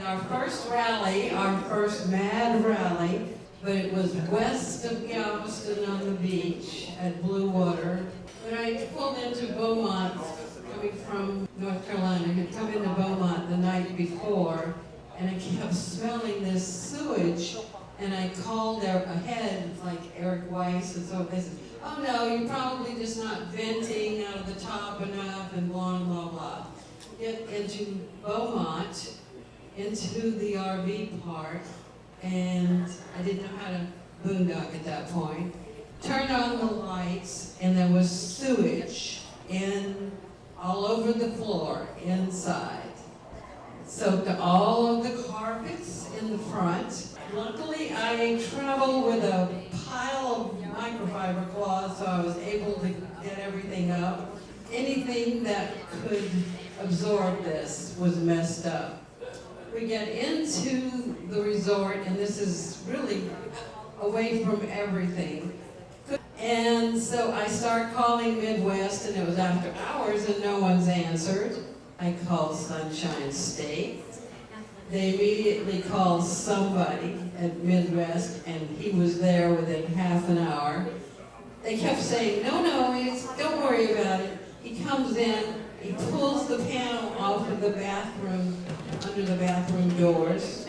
our first rally, our first mad rally, but it was west of Galveston on the beach at Blue Water. When I pulled into Beaumont, coming from North Carolina, I had come into Beaumont the night before, and I kept smelling this sewage, and I called ahead, like Eric Weiss, and so they said, oh no, you're probably just not venting out of the top enough, and blah, blah, blah. Get into Beaumont, into the RV park, and I didn't know how to boondock at that point. Turned on the lights, and there was sewage all over the floor inside. Soaked all of the carpets in the front. Luckily, I traveled with a pile of microfiber cloths, so I was able to get everything up. Anything that could absorb this was messed up. We get into the resort, and this is really away from everything. And so I start calling Midwest, and it was after hours, and no one's answered. I called Sunshine State. They immediately called somebody at Midwest, and he was there within half an hour. They kept saying, no, don't worry about it. He comes in, he pulls the panel off of the bathroom, under the bathroom doors,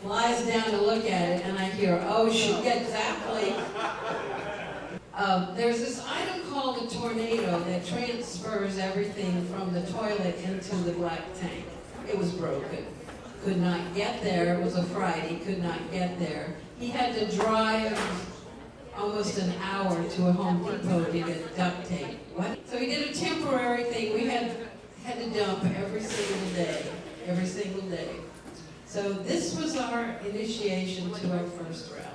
lies down to look at it, and I hear, oh, shit, exactly. There's this item called a tornado that transfers everything from the toilet into the black tank. It was broken. Could not get there. It was a Friday. Could not get there. He had to drive almost an hour to a Home Depot to get duct tape. What? So he did a temporary thing. We had to dump every single day. So this was our initiation to our first rally.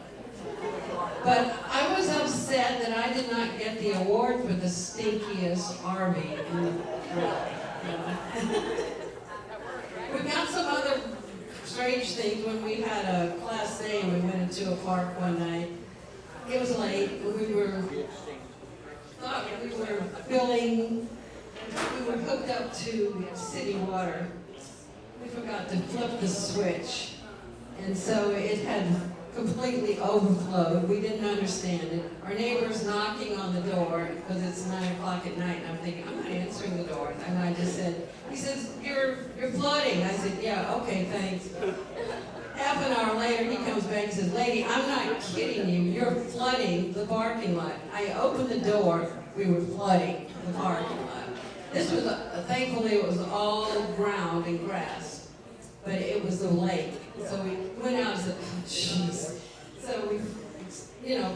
But I was upset that I did not get the award for the stinkiest RV in the rally. We got some other strange things when we had a Class A and we went into a park one night. It was late, and we were hooked up to city water. We forgot to flip the switch, and so it had completely overflowed. We didn't understand it. Our neighbor's knocking on the door because it's 9 o'clock at night, and I'm thinking, I'm not answering the door. And I just said, he says, you're flooding. I said, yeah, okay, thanks. Half an hour later, he comes back and says, lady, I'm not kidding you. You're flooding the parking lot. I opened the door. We were flooding the parking lot. This was, thankfully, it was all ground and grass, but it was a lake. So we went out and said, oh, jeez. So we,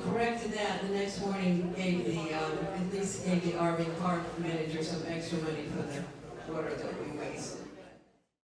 corrected that. The next morning, at least gave the RV park manager some extra money for the water that we wasted.